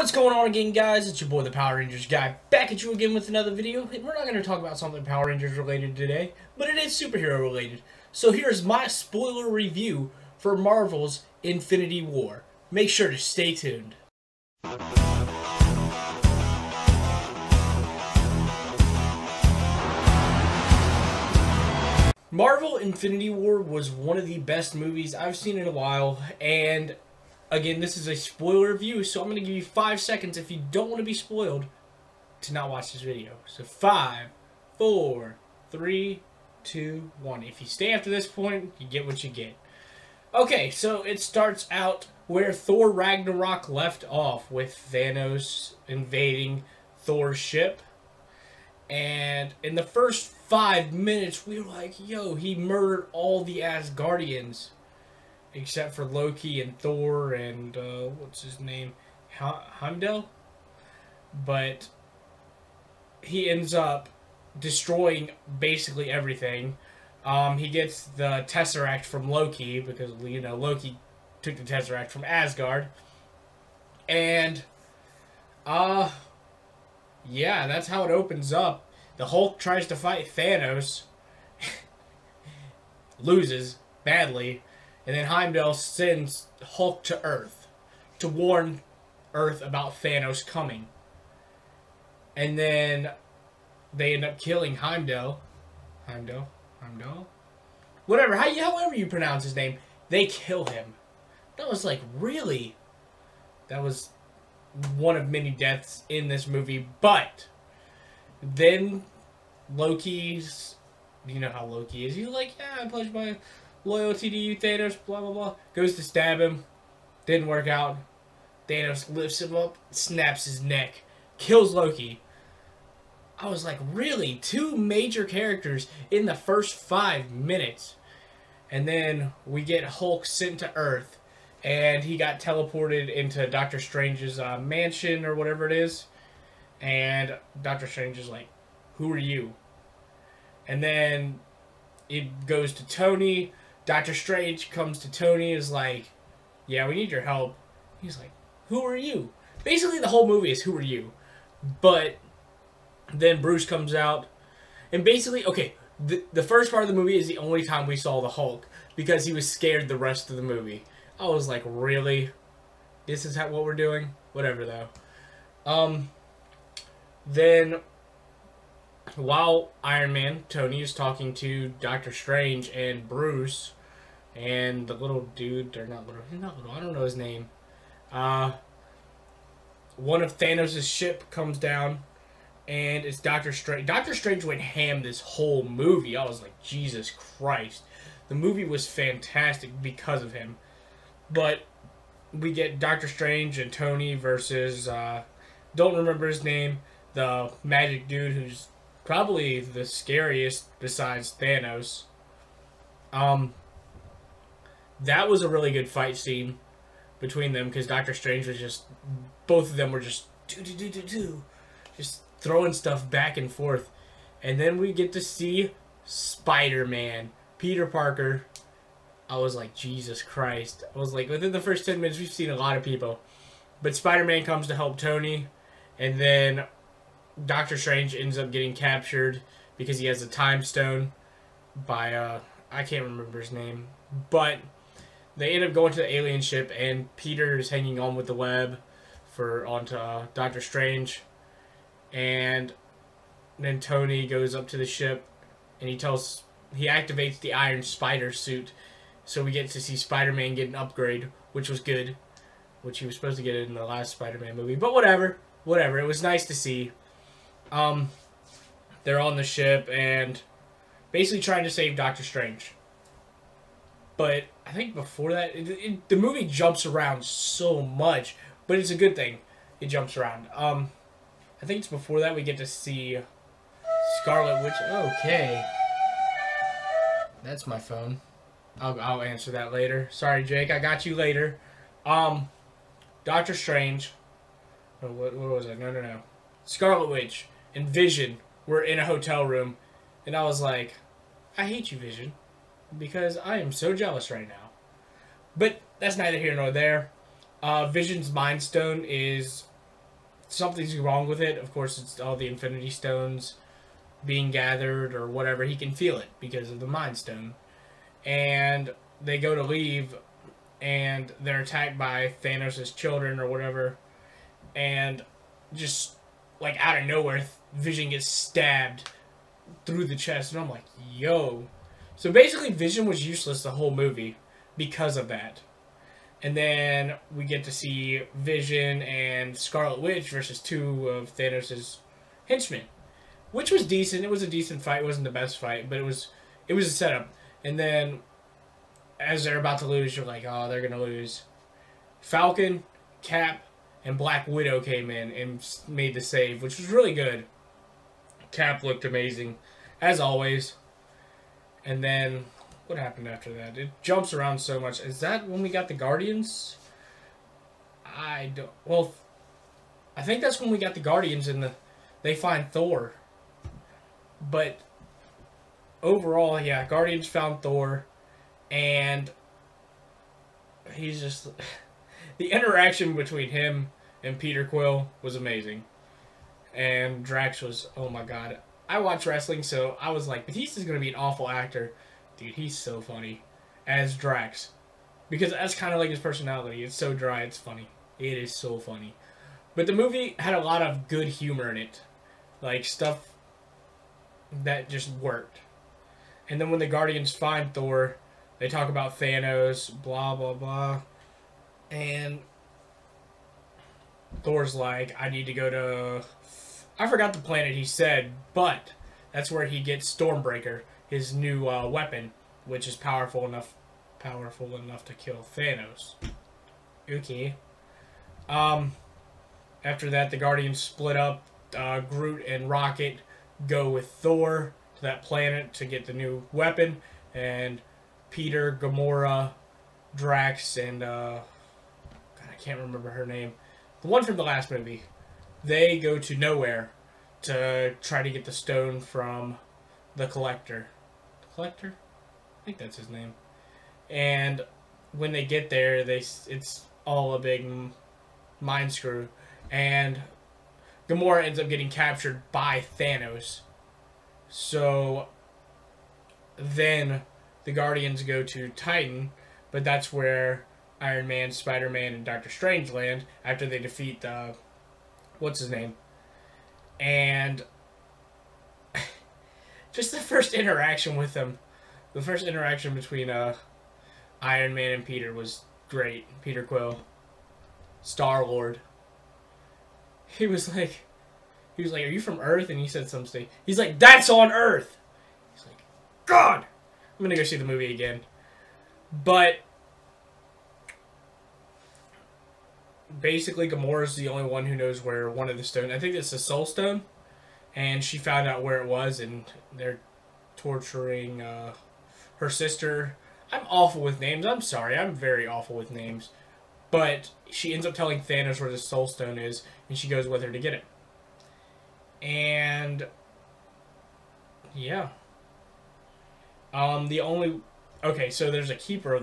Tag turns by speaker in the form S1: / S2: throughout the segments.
S1: What's going on again, guys? It's your boy, the Power Rangers guy, back at you again with another video. We're not going to talk about something Power Rangers related today, but it is superhero related. So here's my spoiler review for Marvel's Infinity War. Make sure to stay tuned. Marvel Infinity War was one of the best movies I've seen in a while, and again, this is a spoiler review, so I'm going to give you 5 seconds if you don't want to be spoiled to not watch this video. So 5, 4, 3, 2, 1. If you stay after this point, you get what you get. Okay, so it starts out where Thor Ragnarok left off, with Thanos invading Thor's ship. And in the first 5 minutes, we were like, yo, he murdered all the Asgardians. Except for Loki and Thor and, what's his name? Heimdall? But he ends up destroying basically everything. He gets the Tesseract from Loki, because, you know, Loki took the Tesseract from Asgard. And, yeah, that's how it opens up. The Hulk tries to fight Thanos. Loses badly. And then Heimdall sends Hulk to Earth to warn Earth about Thanos coming. And then they end up killing Heimdall. Heimdall? Whatever, however you pronounce his name. They kill him. That was like, really? That was one of many deaths in this movie. But then Loki's... You know how Loki is. He's like, yeah, I pledge my loyalty to you, Thanos, blah, blah, blah. Goes to stab him. Didn't work out. Thanos lifts him up, snaps his neck, kills Loki. I was like, really? 2 major characters in the first 5 minutes. And then we get Hulk sent to Earth. And he got teleported into Doctor Strange's mansion or whatever it is. And Doctor Strange is like, who are you? And then it goes to Tony. Doctor Strange comes to Tony, is like, yeah, we need your help. He's like, who are you? Basically, the whole movie is who are you? But then Bruce comes out. And basically, okay, the first part of the movie is the only time we saw the Hulk, because he was scared the rest of the movie. I was like, really? This is what we're doing? Whatever, though. Then, while Iron Man, Tony, is talking to Doctor Strange and Bruce and the little dude, or not little, I don't know his name. One of Thanos' ship comes down, and it's Doctor Strange. Doctor Strange went ham this whole movie. I was like, Jesus Christ. The movie was fantastic because of him. But we get Doctor Strange and Tony versus, don't remember his name, the magic dude who's probably the scariest besides Thanos. That was a really good fight scene between them, because Doctor Strange was just... Both of them were just... Just throwing stuff back and forth. And then we get to see Spider-Man. Peter Parker. I was like, Jesus Christ. I was like, within the first 10 minutes, we've seen a lot of people. But Spider-Man comes to help Tony. And then Doctor Strange ends up getting captured because he has a time stone by, I can't remember his name. But they end up going to the alien ship, and Peter is hanging on with the web onto Doctor Strange. And then Tony goes up to the ship, and he activates the Iron Spider suit. So we get to see Spider-Man get an upgrade, which was good. Which he was supposed to get in the last Spider-Man movie. But whatever. Whatever. It was nice to see. They're on the ship and basically trying to save Doctor Strange. But I think before that, the movie jumps around so much, but it's a good thing. It jumps around. I think it's before that we get to see Scarlet Witch. Okay, that's my phone. I'll answer that later. Sorry, Jake. I got you later. Doctor Strange. Oh, what was it? No. Scarlet Witch and Vision were in a hotel room, and I was like, I hate you, Vision, because I am so jealous right now. But that's neither here nor there. Vision's Mind Stone is something's wrong with it. Of course, it's all the Infinity Stones being gathered or whatever. He can feel it because of the Mind Stone. And they go to leave, and they're attacked by Thanos' children or whatever. And just, like, out of nowhere, Vision gets stabbed through the chest. And I'm like, yo. So basically, Vision was useless the whole movie because of that. And then we get to see Vision and Scarlet Witch versus two of Thanos' henchmen, which was decent. It was a decent fight. It wasn't the best fight, but it was a setup. And then, as they're about to lose, you're like, oh, they're going to lose. Falcon, Cap, and Black Widow came in and made the save, which was really good. Cap looked amazing, as always. And then, what happened after that? It jumps around so much. Is that when we got the Guardians? I don't... Well, I think that's when we got the Guardians and they find Thor. But overall, yeah, Guardians found Thor. And he's just... The interaction between him and Peter Quill was amazing. And Drax was... Oh my god. I watch wrestling, so I was like, Batista's going to be an awful actor. Dude, he's so funny as Drax. Because that's kind of like his personality. It's so dry, it's funny. It is so funny. But the movie had a lot of good humor in it. Like, stuff that just worked. And then when the Guardians find Thor, they talk about Thanos, blah, blah, blah. And Thor's like, I need to go to... I forgot the planet he said, but that's where he gets Stormbreaker, his new weapon, which is powerful enough to kill Thanos. Okay. After that, the Guardians split up. Groot and Rocket go with Thor to that planet to get the new weapon, and Peter, Gamora, Drax, and God, I can't remember her name. The one from the last movie. They go to nowhere to try to get the stone from the Collector. The Collector? I think that's his name. And when they get there, it's all a big mind screw. And Gamora ends up getting captured by Thanos. So then the Guardians go to Titan, but that's where Iron Man, Spider-Man, and Doctor Strange land after they defeat the... What's his name? And just the first interaction with them, the first interaction between Iron Man and Peter was great. Peter Quill, Star-Lord. He was like, are you from Earth? And he said something. He's like, that's on Earth. He's like, God, I'm gonna go see the movie again. But basically, Gamora's the only one who knows where one of the stones... I think it's the Soul Stone. And she found out where it was, and they're torturing her sister. I'm awful with names. I'm sorry. I'm very awful with names. But she ends up telling Thanos where the Soul Stone is, and she goes with her to get it. And... yeah. The only... Okay, so there's a keeper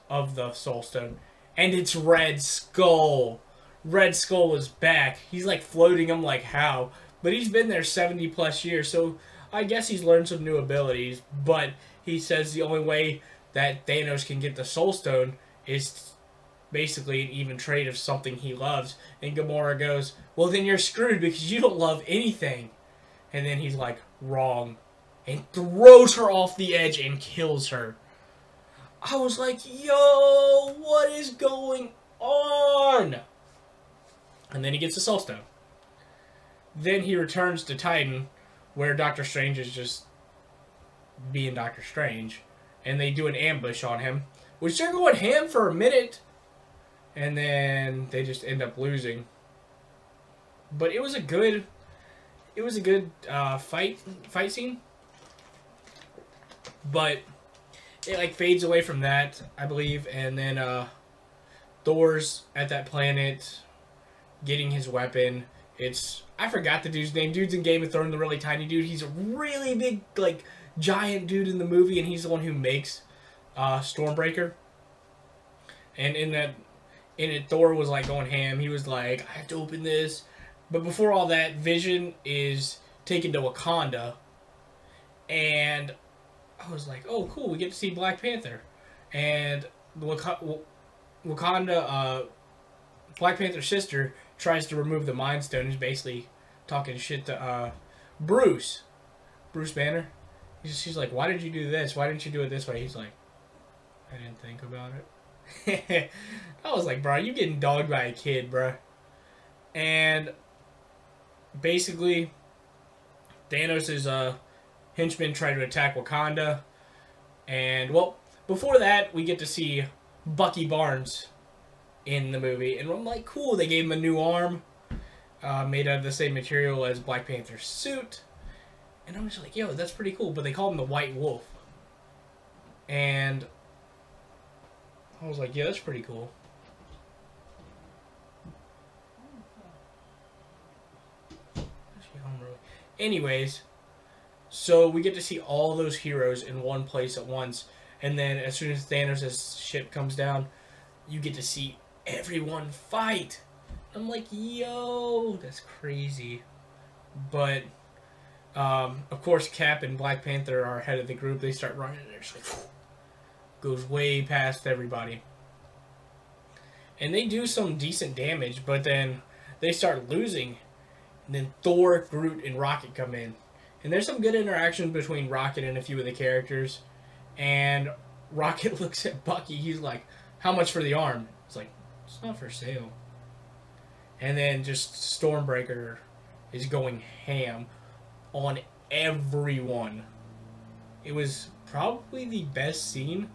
S1: of the Soul Stone. And it's Red Skull. Red Skull is back. He's like floating him like how. But he's been there 70 plus years. So I guess he's learned some new abilities. But he says the only way that Thanos can get the Soul Stone is basically an even trade of something he loves. And Gamora goes, well then you're screwed because you don't love anything. And then he's like, wrong. And throws her off the edge and kills her. I was like, yo, what is going on? And then he gets the Soul Stone. Then he returns to Titan, where Doctor Strange is just being Doctor Strange. And they do an ambush on him, which they're going ham for a minute. And then they just end up losing. But it was a good fight scene. But it like fades away from that, I believe, and then Thor's at that planet getting his weapon. I forgot the dude's name. Dude's in Game of Thrones, the really tiny dude. He's a really big, like, giant dude in the movie, and he's the one who makes Stormbreaker. And in And it, Thor was like going ham. He was like, I have to open this. But before all that, Vision is taken to Wakanda. And I was like, oh, cool, we get to see Black Panther. And Wakanda, Black Panther's sister tries to remove the Mind Stone. He's basically talking shit to Bruce Banner. She's like, why did you do this? Why didn't you do it this way? He's like, I didn't think about it. I was like, bro, you getting dogged by a kid, bro. And basically, Thanos' henchmen try to attack Wakanda. And, well, before that, we get to see Bucky Barnes in the movie. And I'm like, cool, they gave him a new arm made out of the same material as Black Panther's suit. And I'm just like, yo, that's pretty cool. But they call him the White Wolf. And I was like, yeah, that's pretty cool. Anyways, so we get to see all those heroes in one place at once. And then as soon as Thanos' ship comes down, you get to see everyone fight. I'm like, yo, that's crazy. But, of course, Cap and Black Panther are head of the group. They start running and it's like, whew, goes way past everybody. And they do some decent damage, but then they start losing. And then Thor, Groot, and Rocket come in. And there's some good interaction between Rocket and a few of the characters. And Rocket looks at Bucky. He's like, how much for the arm? It's like, it's not for sale. And then just Stormbreaker is going ham on everyone. It was probably the best scene.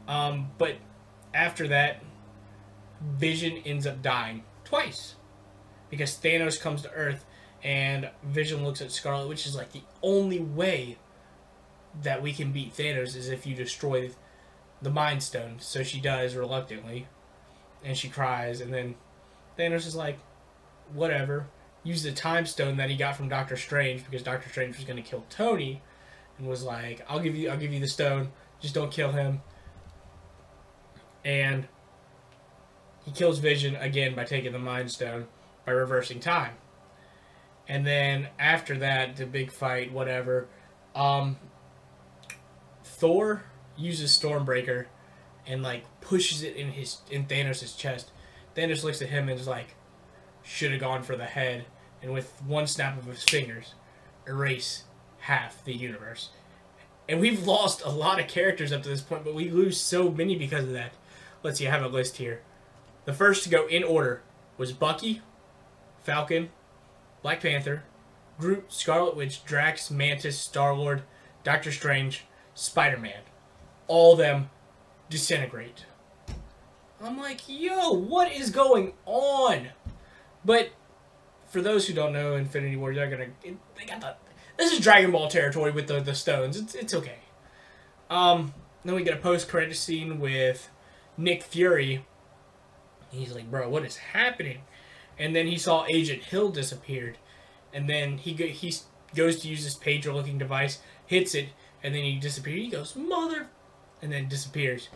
S1: But after that, Vision ends up dying twice. Because Thanos comes to Earth and Vision looks at Scarlet, which is like the only way that we can beat Thanos is if you destroy the Mind Stone. So she does reluctantly. And she cries. And then Thanos is like, whatever. Use the Time Stone that he got from Doctor Strange because Doctor Strange was going to kill Tony. And was like, I'll give you the stone. Just don't kill him. And he kills Vision again by taking the Mind Stone. By reversing time. And then after that, the big fight, whatever, Thor uses Stormbreaker and like pushes it in Thanos' chest. Thanos looks at him and is like, should have gone for the head, and with one snap of his fingers, erase half the universe. And we've lost a lot of characters up to this point, but we lose so many because of that. Let's see, I have a list here. The first to go in order was Bucky, Falcon, Black Panther, Groot, Scarlet Witch, Drax, Mantis, Star-Lord, Doctor Strange, Spider-Man. All of them disintegrate. I'm like, yo, what is going on? But for those who don't know Infinity War, they got the, this is Dragon Ball territory with the stones. It's okay. Then we get a post-credit scene with Nick Fury. He's like, bro, what is happening? And then he saw Agent Hill disappeared. And then he goes to use this pager-looking device, hits it, and then he disappears. He goes, mother... And then disappears.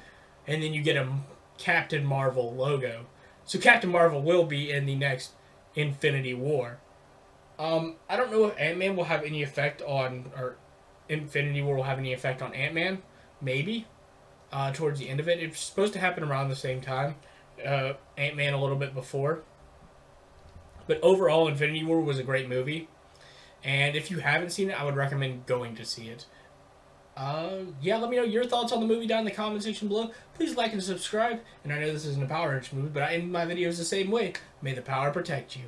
S1: And then you get a Captain Marvel logo. So Captain Marvel will be in the next Infinity War. I don't know if Ant-Man will have any effect on... Or Infinity War will have any effect on Ant-Man. Maybe. Towards the end of it. It's supposed to happen around the same time. Ant-Man a little bit before. But overall, Infinity War was a great movie. And if you haven't seen it, I would recommend going to see it. Yeah, let me know your thoughts on the movie down in the comment section below. Please like and subscribe. And I know this isn't a Power Rangers movie, but I end my videos the same way. May the power protect you.